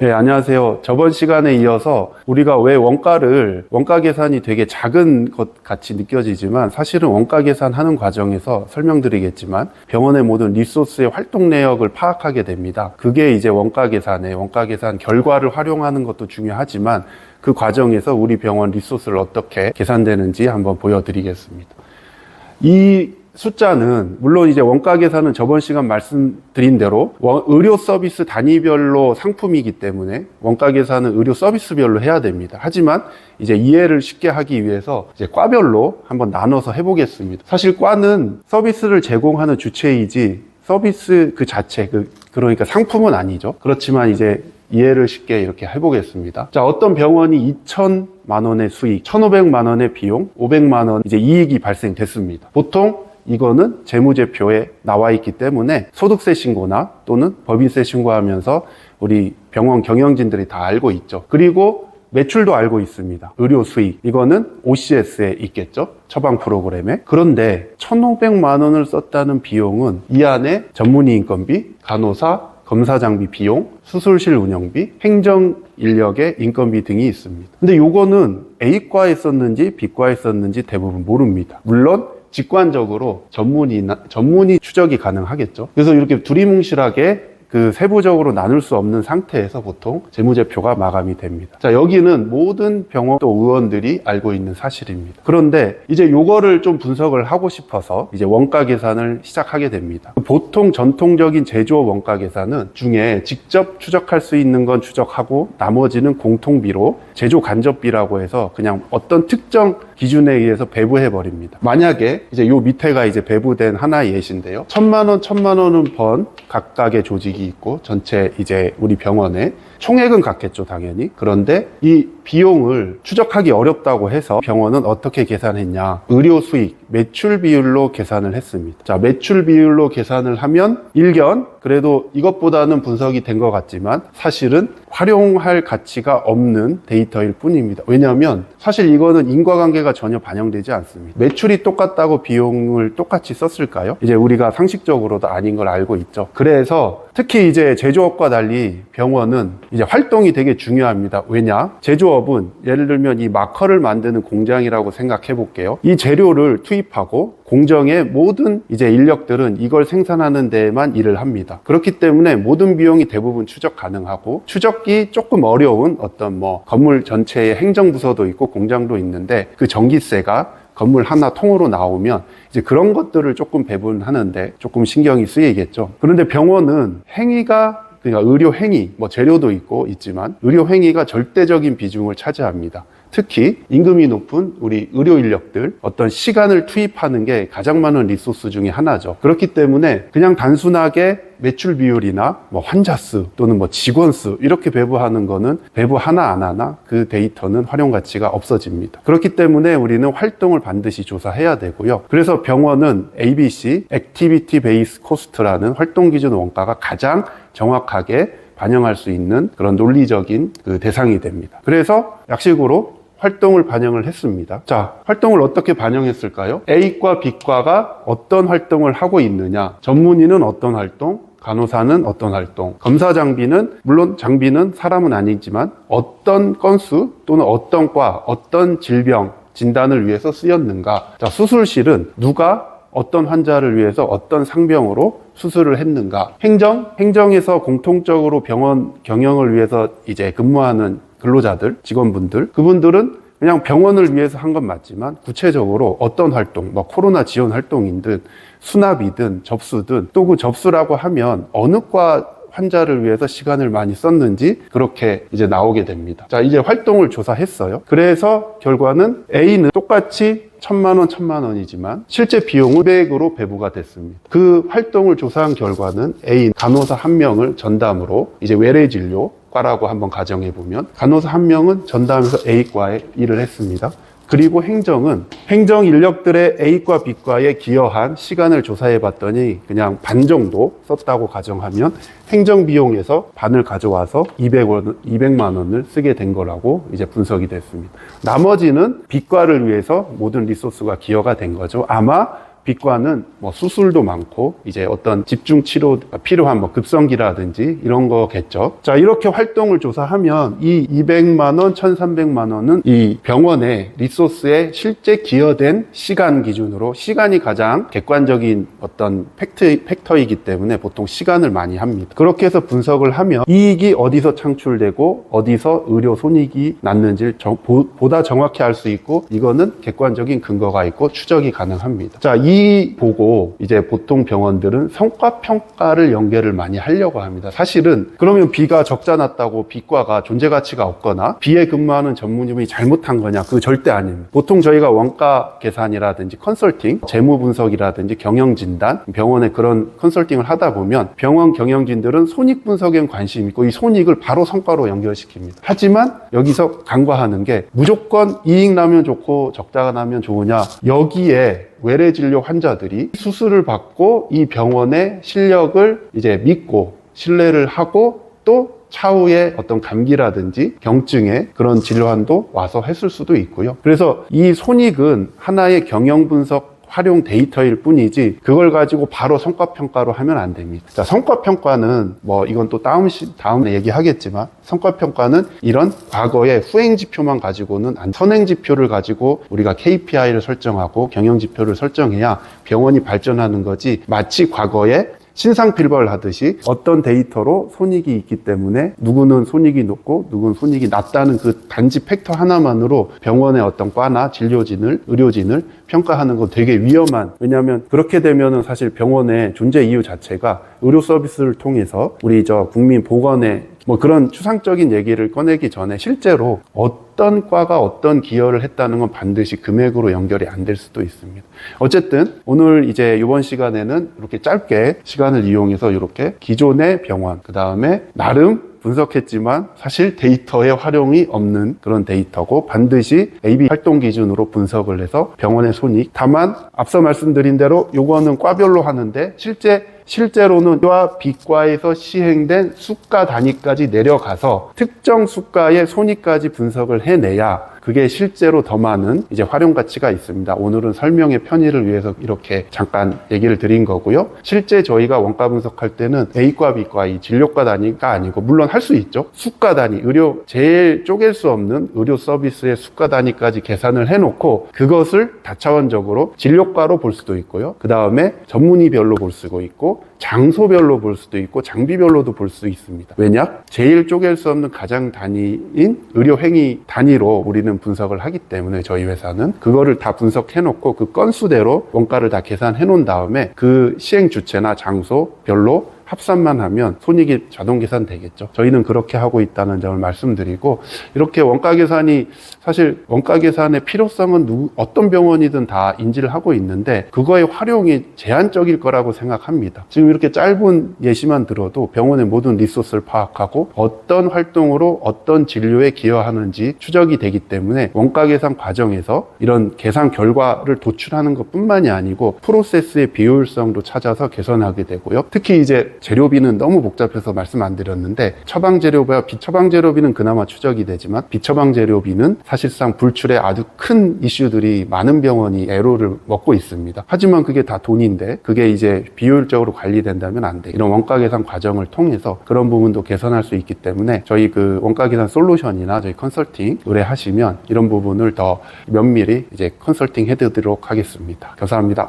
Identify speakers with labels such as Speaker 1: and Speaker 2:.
Speaker 1: 네, 안녕하세요. 저번 시간에 이어서 우리가 왜 원가 계산이 되게 작은 것 같이 느껴지지만 사실은 원가 계산하는 과정에서 설명드리겠지만 병원의 모든 리소스의 활동 내역을 파악하게 됩니다. 그게 이제 원가 계산 결과를 활용하는 것도 중요하지만 그 과정에서 우리 병원 리소스를 어떻게 계산되는지 한번 보여드리겠습니다. 이 숫자는 물론 이제 원가 계산은 저번 시간 말씀드린 대로 의료 서비스 단위별로 상품이기 때문에 원가 계산은 의료 서비스별로 해야 됩니다. 하지만 이제 이해를 쉽게 하기 위해서 이제 과별로 한번 나눠서 해보겠습니다. 사실 과는 서비스를 제공하는 주체이지 서비스 그 자체 그러니까 상품은 아니죠. 그렇지만 이제 이해를 쉽게 이렇게 해보겠습니다. 자, 어떤 병원이 2,000만 원의 수익, 1,500만 원의 비용, 500만 원 이제 이익이 발생됐습니다. 보통 이거는 재무제표에 나와 있기 때문에 소득세 신고나 또는 법인세 신고하면서 우리 병원 경영진들이 다 알고 있죠. 그리고 매출도 알고 있습니다. 의료 수익, 이거는 OCS에 있겠죠. 처방 프로그램에. 그런데 1,500만 원을 썼다는 비용은 이 안에 전문의 인건비, 간호사, 검사 장비 비용, 수술실 운영비, 행정 인력의 인건비 등이 있습니다. 근데 요거는 A과에 썼는지 B과에 썼는지 대부분 모릅니다. 물론 직관적으로 전문의 추적이 가능하겠죠. 그래서 이렇게 두리뭉실하게 세부적으로 나눌 수 없는 상태에서 보통 재무제표가 마감이 됩니다. 자, 여기는 모든 병원 또 의원들이 알고 있는 사실입니다. 그런데 이제 요거를 좀 분석을 하고 싶어서 이제 원가 계산을 시작하게 됩니다. 보통 전통적인 제조업 원가 계산은 중에 직접 추적할 수 있는 건 추적하고 나머지는 공통비로 제조 간접비라고 해서 그냥 어떤 특정 기준에 의해서 배부해 버립니다. 만약에 이제 요 밑에가 이제 배부된 하나의 예시인데요. 1,000만 원은 번 각각의 조직이 있고 전체 이제 우리 병원에 총액은 같겠죠, 당연히. 그런데 이 비용을 추적하기 어렵다고 해서 병원은 어떻게 계산했냐? 의료 수익, 매출 비율로 계산을 했습니다. 자, 매출 비율로 계산을 하면 일견 그래도 이것보다는 분석이 된 것 같지만 사실은 활용할 가치가 없는 데이터일 뿐입니다. 왜냐하면 사실 이거는 인과관계가 전혀 반영되지 않습니다. 매출이 똑같다고 비용을 똑같이 썼을까요? 이제 우리가 상식적으로도 아닌 걸 알고 있죠. 그래서 특히 이제 제조업과 달리 병원은 이제 활동이 되게 중요합니다. 왜냐? 제조업은 예를 들면 이 마커를 만드는 공장이라고 생각해 볼게요. 이 재료를 투입하고 공정의 모든 이제 인력들은 이걸 생산하는 데에만 일을 합니다. 그렇기 때문에 모든 비용이 대부분 추적 가능하고 추적이 조금 어려운 어떤 건물 전체의 행정부서도 있고 공장도 있는데 그 전기세가 건물 하나 통으로 나오면 이제 그런 것들을 조금 배분하는데 조금 신경이 쓰이겠죠. 그런데 병원은 그러니까 의료 행위, 재료도 있지만 의료 행위가 절대적인 비중을 차지합니다. 특히 임금이 높은 우리 의료 인력들 어떤 시간을 투입하는 게 가장 많은 리소스 중에 하나죠. 그렇기 때문에 그냥 단순하게 매출 비율이나 환자 수 또는 직원 수 이렇게 배부하는 거는 배부 하나 안 하나 그 데이터는 활용 가치가 없어집니다. 그렇기 때문에 우리는 활동을 반드시 조사해야 되고요. 그래서 병원은 ABC, Activity Based Cost라는 활동 기준 원가가 가장 정확하게 반영할 수 있는 그런 논리적인 대상이 됩니다. 그래서 약식으로 활동을 반영을 했습니다. 자, 활동을 어떻게 반영했을까요? A과 B과가 어떤 활동을 하고 있느냐, 전문의는 어떤 활동, 간호사는 어떤 활동, 검사 장비는 물론 장비는 사람은 아니지만 어떤 건수 또는 어떤 과, 어떤 질병 진단을 위해서 쓰였는가. 자, 수술실은 누가 어떤 환자를 위해서 어떤 상병으로 수술을 했는가. 행정에서 공통적으로 병원 경영을 위해서 이제 근무하는 근로자들, 직원분들, 그분들은 그냥 병원을 위해서 한 건 맞지만 구체적으로 어떤 활동, 코로나 지원 활동이든 수납이든 접수든 또 그 접수라고 하면 어느 과 환자를 위해서 시간을 많이 썼는지 그렇게 이제 나오게 됩니다. 자, 이제 활동을 조사했어요. 그래서 결과는 A는 똑같이 1,000만 원이지만 실제 비용은 500으로 배부가 됐습니다. 그 활동을 조사한 결과는 A 간호사 1명을 전담으로 이제 외래 진료 과라고 한번 가정해 보면 간호사 1명은 전담해서 A과에 일을 했습니다. 그리고 행정 인력들의 A과 B과에 기여한 시간을 조사해 봤더니 그냥 반 정도 썼다고 가정하면 행정 비용에서 반을 가져와서 200만 원을 쓰게 된 거라고 이제 분석이 됐습니다. 나머지는 B과를 위해서 모든 리소스가 기여가 된 거죠. 아마 비과는 뭐 수술도 많고 이제 어떤 집중 치료가 필요한 뭐 급성기라든지 이런 거겠죠. 자, 이렇게 활동을 조사하면 이 200만 원, 1,300만 원은 이 병원의 리소스에 실제 기여된 시간 기준으로, 시간이 가장 객관적인 어떤 팩터이기 때문에 보통 시간을 많이 합니다. 그렇게 해서 분석을 하면 이익이 어디서 창출되고 어디서 의료 손익이 났는지를 보다 정확히 알 수 있고, 이거는 객관적인 근거가 있고 추적이 가능합니다. 자, 이 보고 이제 보통 병원들은 성과 평가를 연계를 많이 하려고 합니다. 사실은 그러면 B가 적자 났다고 B과가 존재 가치가 없거나 B에 근무하는 전문의분이 잘못한 거냐? 그거 절대 아닙니다. 보통 저희가 원가 계산이라든지 컨설팅, 재무 분석이라든지 경영 진단, 병원의 그런 컨설팅을 하다 보면 병원 경영진들은 손익 분석에 관심이 있고 이 손익을 바로 성과로 연결시킵니다. 하지만 여기서 간과하는 게 무조건 이익 나면 좋고 적자가 나면 좋으냐? 여기에 외래 진료 환자들이 수술을 받고 이 병원의 실력을 이제 믿고 신뢰를 하고 또 차후에 어떤 감기라든지 경증의 그런 질환도 와서 했을 수도 있고요. 그래서 이 손익은 하나의 경영 분석 활용 데이터일 뿐이지 그걸 가지고 바로 성과평가로 하면 안 됩니다. 자, 성과평가는 뭐 이건 또 다음에 얘기하겠지만 성과평가는 이런 과거의 후행지표만 가지고는 선행지표를 가지고 우리가 KPI를 설정하고 경영지표를 설정해야 병원이 발전하는 거지, 마치 과거에 신상필벌 하듯이 어떤 데이터로 손익이 있기 때문에 누구는 손익이 높고 누구는 손익이 낮다는 그 단지 팩터 하나만으로 병원의 어떤 과나 진료진을, 의료진을 평가하는 건 되게 위험한, 왜냐하면 그렇게 되면은 사실 병원의 존재 이유 자체가 의료 서비스를 통해서 우리 국민 보건에 뭐 그런 추상적인 얘기를 꺼내기 전에 실제로 어떤 과가 어떤 기여를 했다는 건 반드시 금액으로 연결이 안 될 수도 있습니다. 어쨌든 오늘 이제 이번 시간에는 이렇게 짧게 시간을 이용해서 이렇게 기존의 병원, 그 다음에 나름 분석했지만 사실 데이터의 활용이 없는 그런 데이터고 반드시 AB 활동 기준으로 분석을 해서 병원의 손익, 다만 앞서 말씀드린 대로 요거는 과별로 하는데 실제로는 A와 B과에서 시행된 수가 단위까지 내려가서 특정 수가의 손익까지 분석을 해내야 그게 실제로 더 많은 이제 활용 가치가 있습니다. 오늘은 설명의 편의를 위해서 이렇게 잠깐 얘기를 드린 거고요. 실제 저희가 원가 분석할 때는 A과 B과 이 진료과 단위가 아니고, 물론 할 수 있죠. 수가 단위, 제일 쪼갤 수 없는 의료 서비스의 수가 단위까지 계산을 해놓고 그것을 다차원적으로 진료과로 볼 수도 있고요. 그 다음에 전문의별로 볼 수도 있고 장소별로 볼 수도 있고 장비별로도 볼 수 있습니다. 왜냐? 제일 쪼갤 수 없는 가장 단위인 의료행위 단위로 우리는 분석을 하기 때문에 저희 회사는 그거를 다 분석해놓고 그 건수대로 원가를 다 계산해놓은 다음에 그 시행 주체나 장소별로 합산만 하면 손익이 자동 계산되겠죠. 저희는 그렇게 하고 있다는 점을 말씀드리고, 이렇게 원가 계산이, 사실 원가 계산의 필요성은 어떤 병원이든 다 인지를 하고 있는데 그거의 활용이 제한적일 거라고 생각합니다. 지금 이렇게 짧은 예시만 들어도 병원의 모든 리소스를 파악하고 어떤 활동으로 어떤 진료에 기여하는지 추적이 되기 때문에 원가 계산 과정에서 이런 계산 결과를 도출하는 것뿐만이 아니고 프로세스의 비효율성도 찾아서 개선하게 되고요. 특히 이제 재료비는 너무 복잡해서 말씀 안 드렸는데 처방 재료비와 비처방 재료비는 그나마 추적이 되지만 비처방 재료비는 사실상 불출에 아주 큰 이슈들이 많은 병원이 애로를 먹고 있습니다. 하지만 그게 다 돈인데 그게 이제 비효율적으로 관리된다면 안 돼. 이런 원가 계산 과정을 통해서 그런 부분도 개선할 수 있기 때문에 저희 그 원가 계산 솔루션이나 저희 컨설팅 의뢰하시면 이런 부분을 더 면밀히 이제 컨설팅 해드리도록 하겠습니다. 감사합니다.